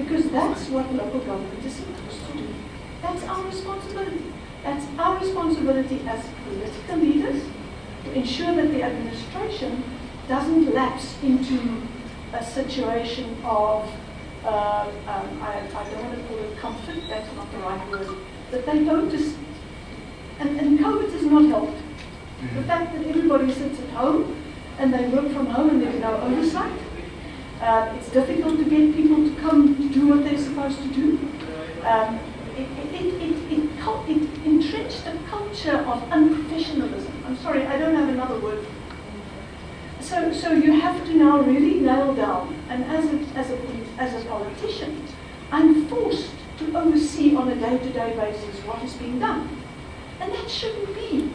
because that's what local government is supposed to do. That's our responsibility. That's our responsibility as political leaders to ensure that the administration doesn't lapse into a situation of, I don't want to call it comfort, that's not the right word, that they don't just, and COVID has not helped. The fact that everybody sits at home and they work from home and there's no oversight. It's difficult to get people to come to do what they're supposed to do. It entrenched a culture of unprofessionalism. I'm sorry, I don't have another word. So you have to now really nail down, and as a politician, I'm forced to oversee on a day-to-day basis what is being done. And that shouldn't be.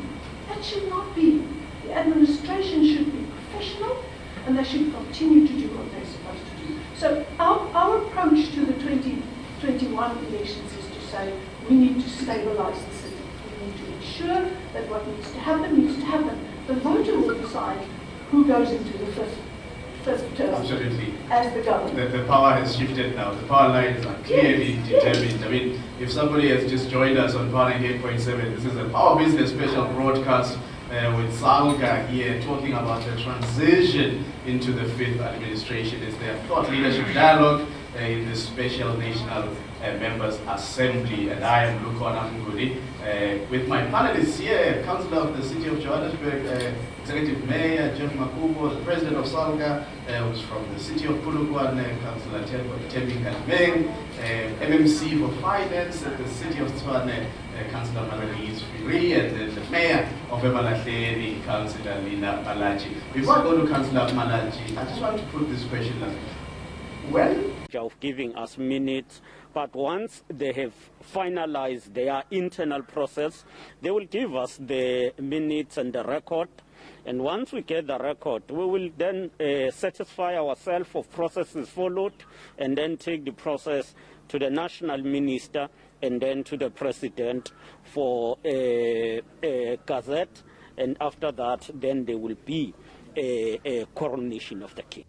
That should not be. The administration should be professional, and they should continue to do what they're supposed to do. So our approach to the 2021 elections is to say we need to stabilize the city. We need to ensure that what needs to happen needs to happen. The voter will decide who goes into the fifth term. Absolutely. As the government. The power has shifted now. The power lines are clearly determined. Yes. I mean, if somebody has just joined us on Power 98.7, this is a Power Business special broadcast with Salga here talking about the transition into the fifth administration. It's their thought leadership dialogue in the Special National Members Assembly. And I am Lukona Mngudi. With my panelists here, Councillor of the City of Johannesburg, Executive Mayor Jeff Makubo, the President of Salga, who's from the City of Polokwane, Councillor Thembi Khanyamein, MMC for Finance at the City of Tshwane, Councillor Marlies Firi, and the Mayor of Emalahleni, Councillor Lina Malachi. Before I go to Councillor Malachi, I just want to put this question as well. Of giving us minutes, but once they have finalized their internal process, they will give us the minutes and the record. And once we get the record, we will then satisfy ourselves of processes followed, and then take the process to the national minister and then to the president for a gazette. And after that, then there will be a coronation of the king.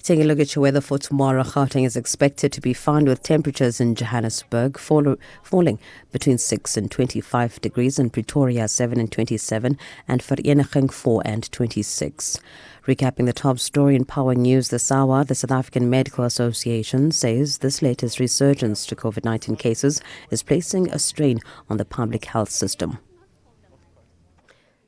Taking a look at your weather for tomorrow, Gauteng is expected to be found with temperatures in Johannesburg falling between 6 and 25 degrees, in Pretoria 7 and 27, and Vereeniging 4 and 26. Recapping the top story in Power News this hour, the South African Medical Association says this latest resurgence to COVID-19 cases is placing a strain on the public health system.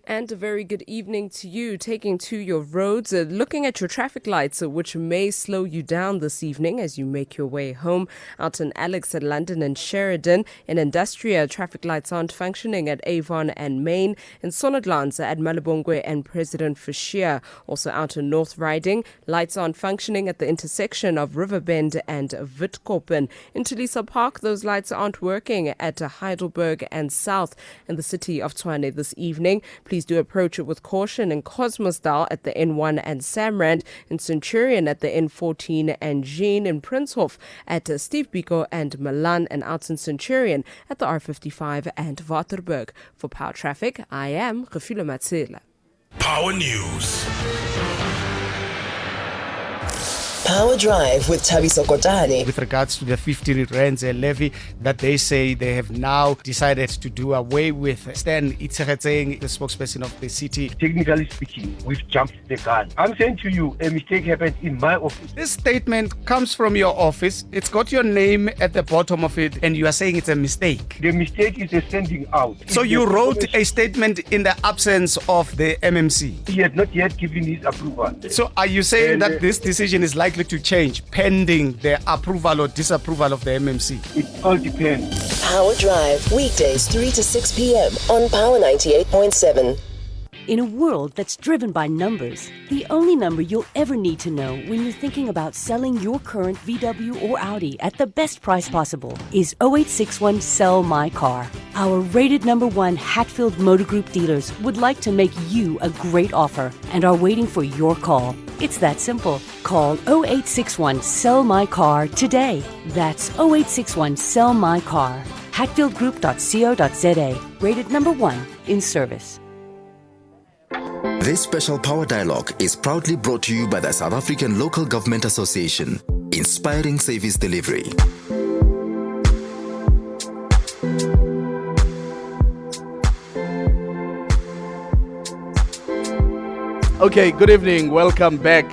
And a very good evening to you. Taking to your roads, looking at your traffic lights, which may slow you down this evening as you make your way home. Out in Alex at London and Sheridan. In Industria, traffic lights aren't functioning at Avon and Main. In Sonodlands at Malabongwe and President Fashia. Also out in North Riding, lights aren't functioning at the intersection of Riverbend and Witkoppen. In Tulisa Park, those lights aren't working at Heidelberg and South in the city of Tshwane this evening. Please do approach it with caution. In Cosmosdal at the N1 and Samrand, in Centurion at the N14 and Jean, in Princehof at Steve Biko and Milan, and out in Centurion at the R55 and Waterberg. For Power Traffic, I am Refilo Matsela. Power News. Power Drive with Thabiso Kotane. With regards to the 15 rands levy that they say they have now decided to do away with, Stan Itzeretseng, the spokesperson of the city. Technically speaking, we've jumped the gun. I'm saying to you, a mistake happened in my office. This statement comes from your office. It's got your name at the bottom of it, and you are saying it's a mistake. The mistake is a sending out. So you wrote a statement in the absence of the MMC? He has not yet given his approval. So are you saying that this decision is likely to change pending the approval or disapproval of the MMC? It all depends. Power Drive, weekdays 3 to 6 p.m. on Power 98.7. In a world that's driven by numbers, the only number you'll ever need to know when you're thinking about selling your current VW or Audi at the best price possible is 0861 Sell My Car. Our rated #1 Hatfield Motor Group dealers would like to make you a great offer and are waiting for your call. It's that simple. Call 0861 Sell My Car today. That's 0861 Sell My Car. Hatfieldgroup.co.za. Rated #1 in service. This special Power Dialogue is proudly brought to you by the South African Local Government Association. inspiring service delivery. Okay, good evening. Welcome back.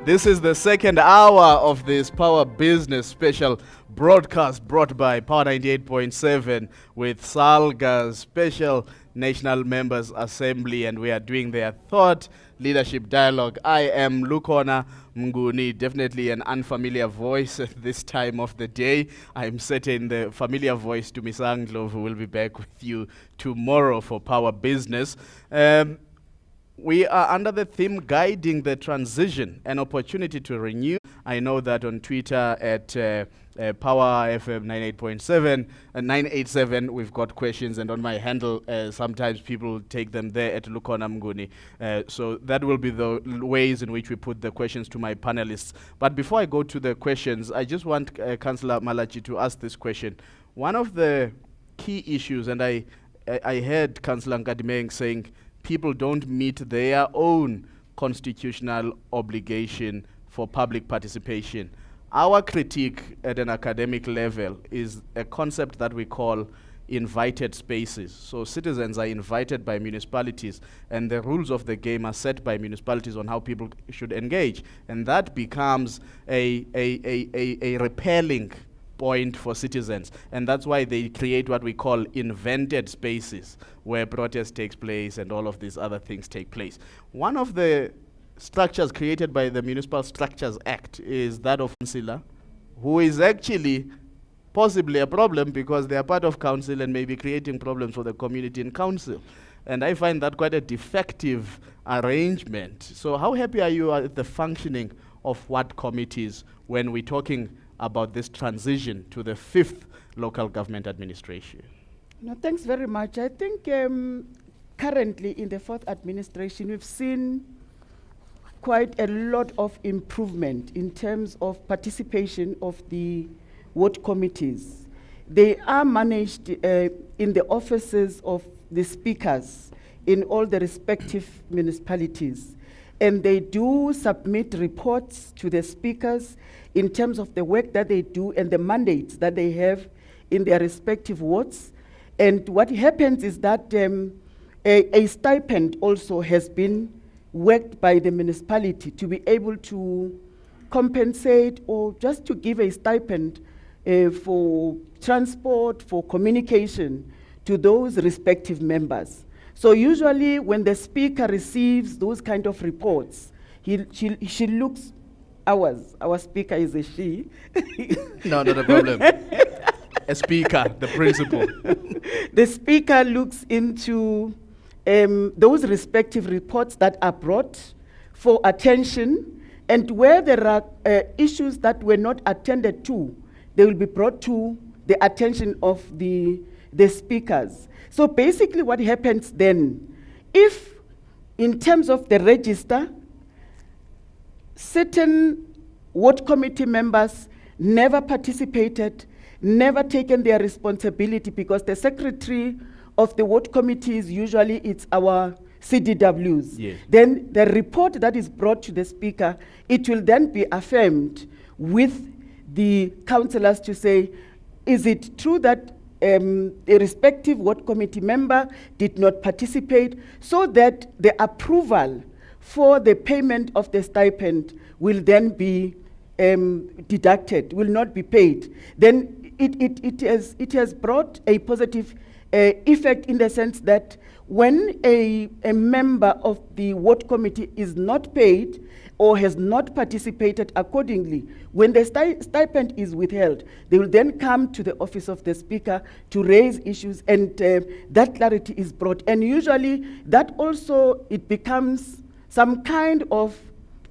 This is the second hour of this Power Business special broadcast brought by Power 98.7 with SALGA's Special National Members Assembly, and we are doing their thought leadership dialogue. I am Lukona Mnguni, definitely an unfamiliar voice at this time of the day. I'm certain the familiar voice to Ms. Anglo, who will be back with you tomorrow for Power Business. We are under the theme guiding the transition, an opportunity to renew. I know that on Twitter at Power FM 98.7 and 987 we've got questions, and on my handle sometimes people take them there at Lukona Mnguni. So that will be the ways in which we put the questions to my panelists. But before I go to the questions, I just want Councillor Malachi to ask this question. One of the key issues, and I heard Councillor Nkadimeng saying people don't meet their own constitutional obligation for public participation. Our critique at an academic level is a concept that we call invited spaces. So citizens are invited by municipalities, and the rules of the game are set by municipalities on how people should engage. And that becomes a repelling point for citizens, and that's why they create what we call invented spaces where protest takes place and all of these other things take place. One of the structures created by the Municipal Structures Act is that of councillor, who is actually possibly a problem because they are part of council and may be creating problems for the community in council. And I find that quite a defective arrangement. So how happy are you at the functioning of what committees when we're talking about this transition to the 5th local government administration? No, thanks very much. I think currently in the 4th administration, we've seen quite a lot of improvement in terms of participation of the ward committees. They are managed in the offices of the speakers in all the respective municipalities. And they do submit reports to the speakers in terms of the work that they do and the mandates that they have in their respective wards. And what happens is that a stipend also has been worked by the municipality to be able to compensate or just to give a stipend for transport, for communication to those respective members. So usually when the speaker receives those kind of reports, she looks, our speaker is a she. No, not a problem. A speaker, the principal. The speaker looks into those respective reports that are brought for attention, and where there are issues that were not attended to, they will be brought to the attention of the speakers. So basically what happens then, if in terms of the register, certain ward committee members never participated, never taken their responsibility, because the secretary of the ward committees, usually it's our CDWs. Yes. Then the report that is brought to the speaker, it will then be affirmed with the councillors to say, is it true that a respective ward committee member did not participate, so that the approval for the payment of the stipend will then be deducted, will not be paid. Then it has brought a positive effect in the sense that when a member of the ward committee is not paid or has not participated accordingly, when the stipend is withheld, they will then come to the office of the speaker to raise issues, and that clarity is brought. And usually that also, it becomes some kind of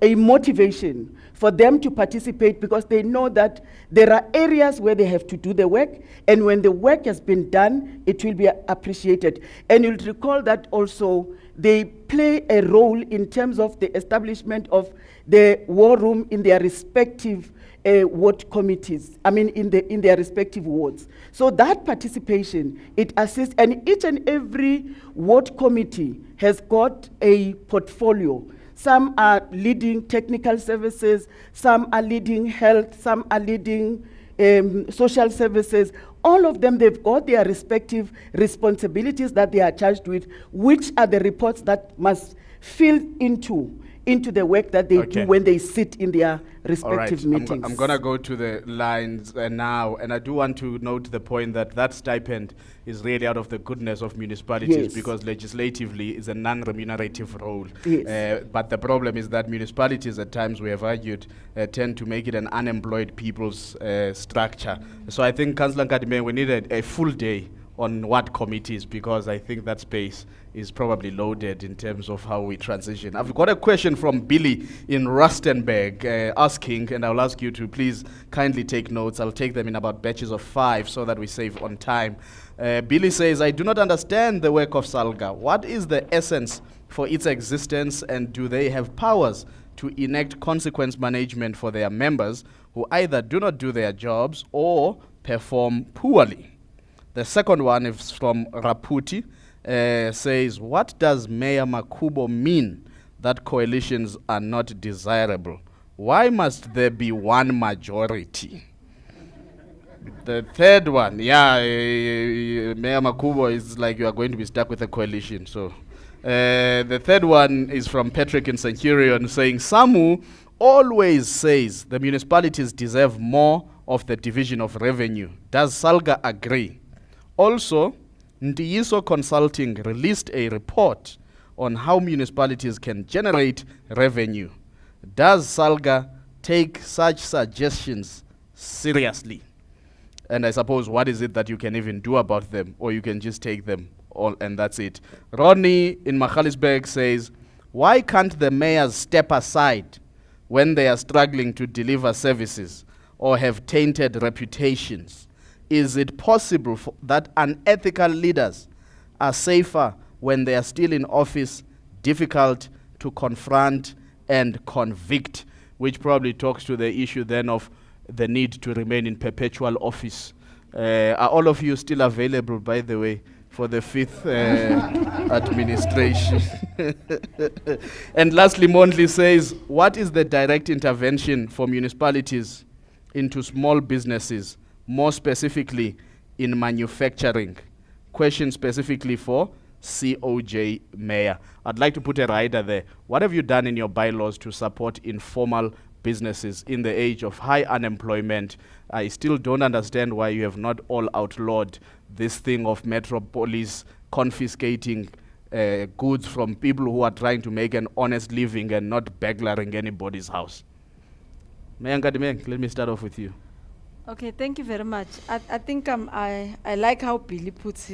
a motivation for them to participate, because they know that there are areas where they have to do the work, and when the work has been done, it will be appreciated. And you'll recall that also they play a role in terms of the establishment of the war room in their respective ward committees, in their respective wards. So that participation, it assists, and each and every ward committee has got a portfolio. Some are leading technical services, some are leading health, some are leading social services. All of them, they've got their respective responsibilities that they are charged with, which are the reports that must fill into the work that they do when they sit in their respective meetings. I'm going to go to the lines now, and I do want to note the point that stipend is really out of the goodness of municipalities because legislatively it's a non-remunerative role. Yes. But the problem is that municipalities at times, we have argued, tend to make it an unemployed people's structure. So I think, Councillor Nkadime, we need a full day on what committees, because I think that space is probably loaded in terms of how we transition. I've got a question from Billy in Rustenburg asking, and I'll ask you to please kindly take notes. I'll take them in about batches of 5 so that we save on time. Billy says, I do not understand the work of SALGA. What is the essence for its existence, and do they have powers to enact consequence management for their members who either do not do their jobs or perform poorly? The second one is from Raputi, says, what does Mayor Makubo mean that coalitions are not desirable? Why must there be one majority? The third one, Mayor Makubo is like you are going to be stuck with a coalition. So the third one is from Patrick in Centurion, saying, Samu always says the municipalities deserve more of the division of revenue. Does SALGA agree? Also, Ndiyiso Consulting released a report on how municipalities can generate revenue. Does SALGA take such suggestions seriously? And I suppose, what is it that you can even do about them, or you can just take them all and that's it? Ronnie in Magaliesburg says, why can't the mayors step aside when they are struggling to deliver services or have tainted reputations? Is it possible that unethical leaders are safer when they are still in office, difficult to confront and convict? Which probably talks to the issue then of the need to remain in perpetual office. Are all of you still available, by the way, for the 5th administration? And lastly, Mondli says, what is the direct intervention for municipalities into small businesses, more specifically in manufacturing? Question specifically for COJ Mayor. I'd like to put a rider there. What have you done in your bylaws to support informal businesses in the age of high unemployment? I still don't understand why you have not all outlawed this thing of Metropolis confiscating goods from people who are trying to make an honest living and not burglaring anybody's house. Mayor Nkadime, let me start off with you. Okay, thank you very much. I think I like how Billy puts